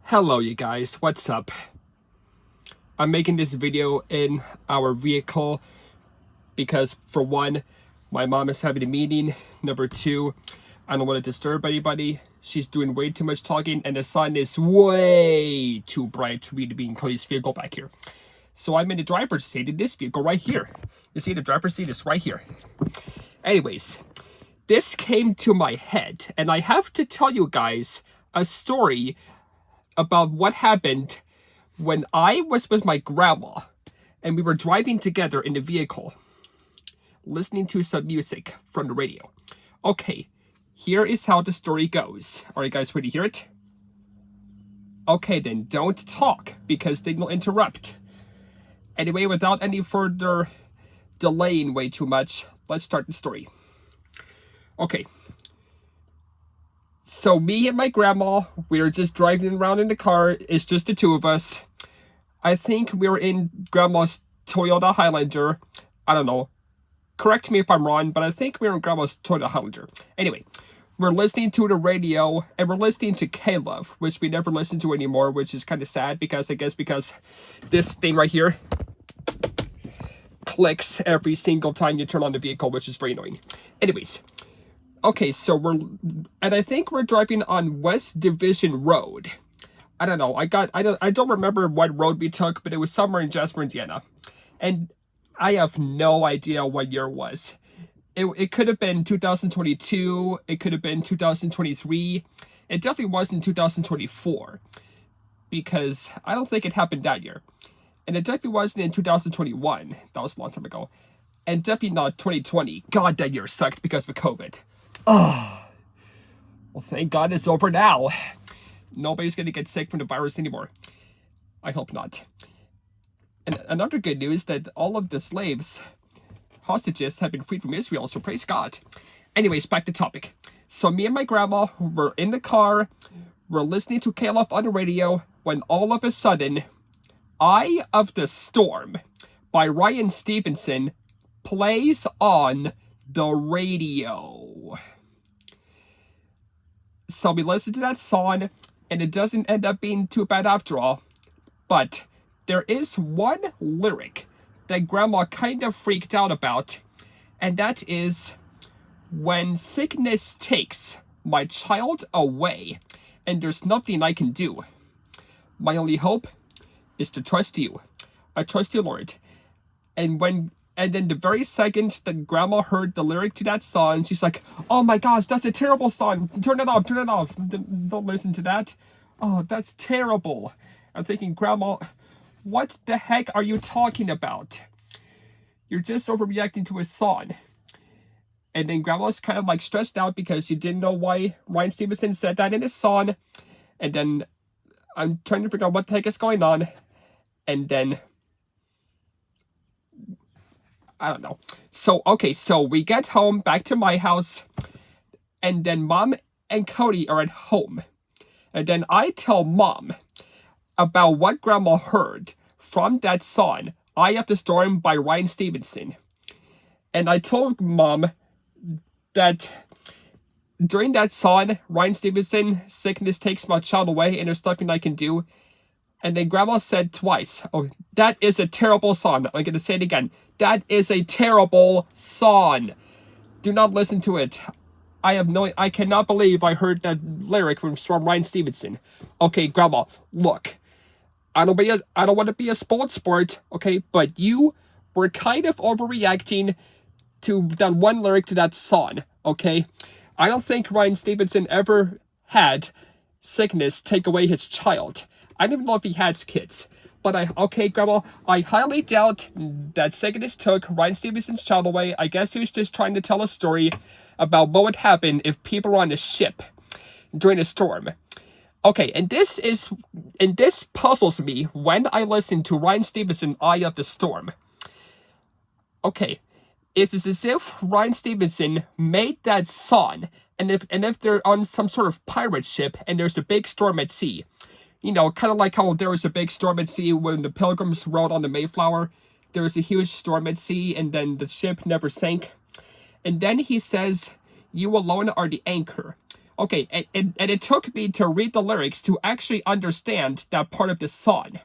Hello you guys, what's up? I'm making this video in our vehicle because for one, my mom is having a meeting. Number two, I don't want to disturb anybody. She's doing way too much talking and the sun is way too bright for me to be in Cody's vehicle back here. So I'm in the driver's seat in this vehicle right here. You see the driver's seat is right here. Anyways, this came to my head and I have to tell you guys a story about what happened when I was with my grandma and we were driving together in the vehicle, listening to some music from the radio. Okay, here is how the story goes. Are you guys ready to hear it? Okay then, don't talk because they will interrupt. Anyway, without any further delaying way too much, let's start the story. Okay. So me and my grandma, we were just driving around in the car. It's just the two of us. I think we were in grandma's Toyota Highlander. I don't know. Correct me if I'm wrong, but I think we were in grandma's Toyota Highlander. Anyway, we're listening to the radio and we're listening to K-Love, which we never listen to anymore, which is kind of sad because I guess because this thing right here clicks every single time you turn on the vehicle, which is very annoying. Anyways. Okay, so I think we're driving on West Division Road. I don't know, I don't remember what road we took, but it was somewhere in Jasper, Indiana. And I have no idea what year it was. It could have been 2022, it could have been 2023. It definitely wasn't 2024. Because I don't think it happened that year. And it definitely wasn't in 2021. That was a long time ago. And definitely not 2020. God, that year sucked because of COVID. Oh, well, thank God it's over now. Nobody's gonna get sick from the virus anymore. I hope not. And another good news that all of the slaves, hostages, have been freed from Israel, so praise God. Anyways, back to topic. So me and my grandma were in the car, we're listening to K-Love on the radio, when all of a sudden, Eye of the Storm by Ryan Stevenson plays on the radio. So we listen to that song, and it doesn't end up being too bad after all. But there is one lyric that Grandma kind of freaked out about, and that is, when sickness takes my child away, and there's nothing I can do. My only hope is to trust you. I trust you, Lord. And then the very second that Grandma heard the lyric to that song, she's like, oh my gosh, that's a terrible song. Turn it off, turn it off. Don't listen to that. Oh, that's terrible. I'm thinking, Grandma, what the heck are you talking about? You're just overreacting to a song. And then Grandma's kind of like stressed out because she didn't know why Ryan Stevenson said that in his song. And then I'm trying to figure out what the heck is going on. And then I don't know. So, okay, so we get home, back to my house, and then Mom and Cody are at home. And then I tell Mom about what Grandma heard from that song, Eye of the Storm by Ryan Stevenson. And I told Mom that during that song, Ryan Stevenson, sickness takes my child away and there's nothing I can do. And then Grandma said twice, oh, that is a terrible song. I'm going to say it again. That is a terrible song. Do not listen to it. I cannot believe I heard that lyric from Ryan Stevenson. Okay, Grandma, look. I don't want to be a sport, okay? But you were kind of overreacting to that one lyric to that song, okay? I don't think Ryan Stevenson ever had sickness take away his child. I don't even know if he has kids. But okay, Grandma, I highly doubt that sickness took Ryan Stevenson's child away. I guess he was just trying to tell a story about what would happen if people were on a ship during a storm. Okay, and this puzzles me when I listen to Ryan Stevenson, Eye of the Storm. Okay, it's as if Ryan Stevenson made that song, and if they're on some sort of pirate ship and there's a big storm at sea. You know, kind of like how there was a big storm at sea when the Pilgrims rode on the Mayflower. There was a huge storm at sea, and then the ship never sank. And then he says, you alone are the anchor. Okay, and it took me to read the lyrics to actually understand that part of the song.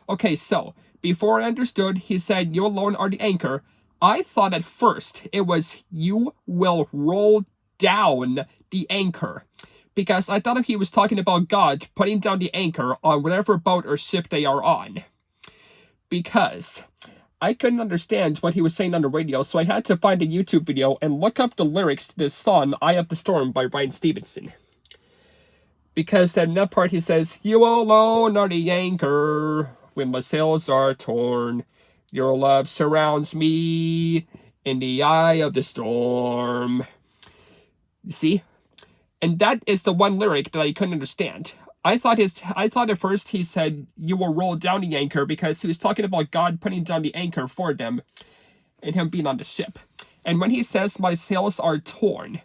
Okay, so before I understood, he said, "You alone are the anchor." I thought at first it was, "You will roll down the anchor." Because I thought he was talking about God putting down the anchor on whatever boat or ship they are on. Because I couldn't understand what he was saying on the radio, so I had to find a YouTube video and look up the lyrics to this song, "Eye of the Storm" by Ryan Stevenson. Because in that part he says, "You alone are the anchor when my sails are torn. Your love surrounds me in the eye of the storm." You see? And that is the one lyric that I couldn't understand. I thought at first he said, "You will roll down the anchor," because he was talking about God putting down the anchor for them and him being on the ship. And when he says, "My sails are torn,"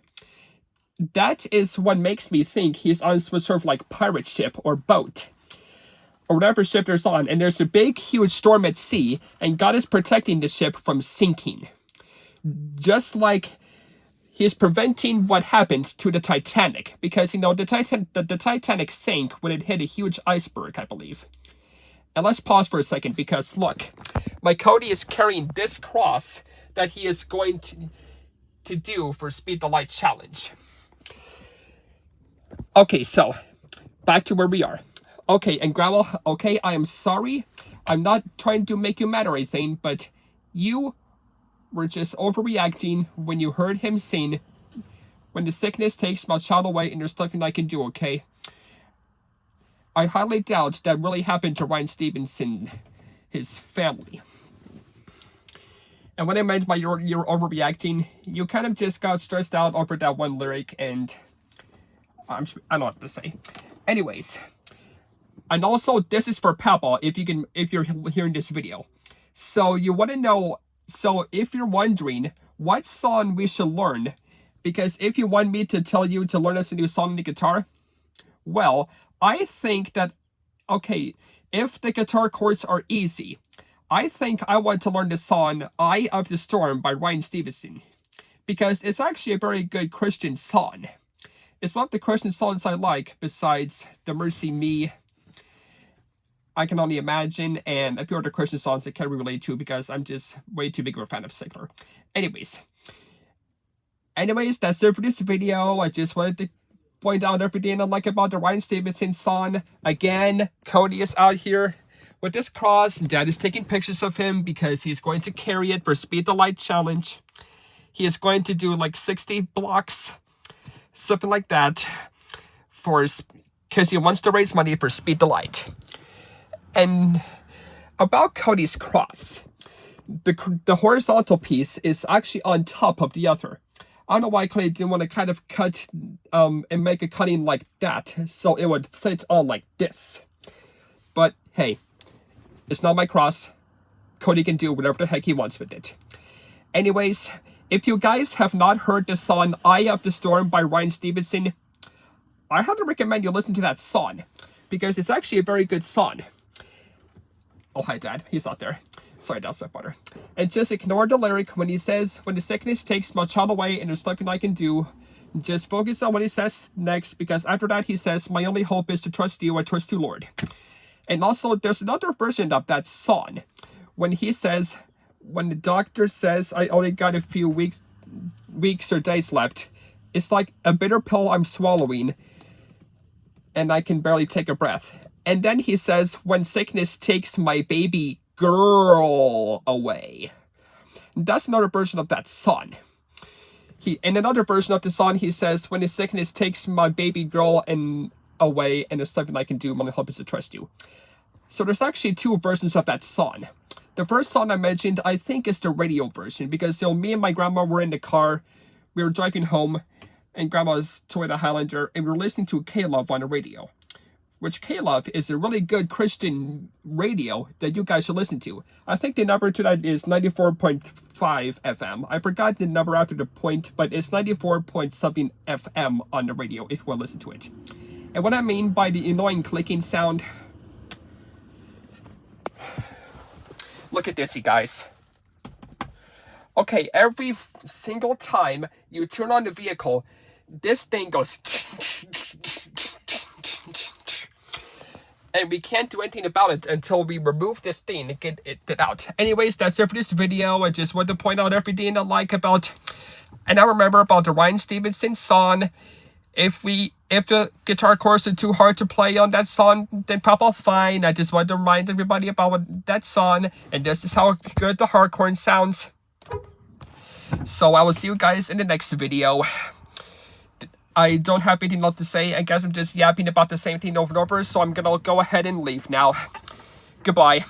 that is what makes me think he's on some sort of like pirate ship or boat or whatever ship there's on, and there's a big huge storm at sea, and God is protecting the ship from sinking. Just like he's preventing what happened to the Titanic, because, you know, the Titanic sank when it hit a huge iceberg, I believe. And let's pause for a second, because look, my Cody is carrying this cross that he is going to do for Speed the Light Challenge. Okay, so back to where we are. Okay, and Grandma, okay, I am sorry. I'm not trying to make you mad or anything, but you were just overreacting when you heard him sing, "When the sickness takes my child away and there's nothing I can do," okay? I highly doubt that really happened to Ryan Stevenson, his family. And what I meant by you're overreacting, you kind of just got stressed out over that one lyric, and I don't know what to say. Anyways, and also this is for Papa, if you're hearing this video. So you want to know, so if you're wondering what song we should learn, because if you want me to tell you to learn us a new song on the guitar, well, I think that, okay, if the guitar chords are easy, I think I want to learn the song "Eye of the Storm" by Ryan Stevenson, because it's actually a very good Christian song. It's one of the Christian songs I like, besides "The Mercy Me," "I Can Only Imagine," and a few other Christian songs I can't really relate to because I'm just way too big of a fan of Secular. Anyways, that's it for this video. I just wanted to point out everything I like about the Ryan Stevenson song. Again, Cody is out here with this cross, and Dad is taking pictures of him because he's going to carry it for Speed the Light Challenge. He is going to do like 60 blocks, something like that, because he wants to raise money for Speed the Light. And about Cody's cross, the horizontal piece is actually on top of the other. I don't know why Cody didn't want to kind of cut and make a cutting like that, so it would fit on like this. But hey, it's not my cross. Cody can do whatever the heck he wants with it. Anyways, if you guys have not heard the song "Eye of the Storm" by Ryan Stevenson, I highly recommend you listen to that song, because it's actually a very good song. Oh, hi, Dad. He's not there. Sorry, that's my father. And just ignore the lyric when he says, "When the sickness takes my child away and there's nothing I can do." Just focus on what he says next, because after that he says, "My only hope is to trust you. I trust you, Lord." And also, there's another version of that song when he says, when the doctor says, "I only got a few weeks or days left, it's like a bitter pill I'm swallowing, and I can barely take a breath." And then he says, "When sickness takes my baby girl away." That's another version of that song. In another version of the song, he says, "When the sickness takes my baby girl away, and there's nothing I can do, my only hope is to trust you." So there's actually two versions of that song. The first song I mentioned, I think, is the radio version, because, you know, me and my grandma were in the car, we were driving home, and Grandma's Toyota Highlander, and we were listening to K-Love on the radio. Which K-Love is a really good Christian radio that you guys should listen to. I think the number to that is 94.5 FM. I forgot the number after the point, but it's 94-point-something FM on the radio if you want to listen to it. And what I mean by the annoying clicking sound, look at this, you guys. Okay, every single time you turn on the vehicle, this thing goes and we can't do anything about it until we remove this thing and get it out. Anyways, that's it for this video. I just wanted to point out everything I like about, and I remember about the Ryan Stevenson song. If the guitar chords are too hard to play on that song, then probably fine. I just wanted to remind everybody about that song, and this is how good the hardcore sounds. So I will see you guys in the next video. I don't have anything left to say. I guess I'm just yapping about the same thing over and over, so I'm gonna go ahead and leave now. Goodbye.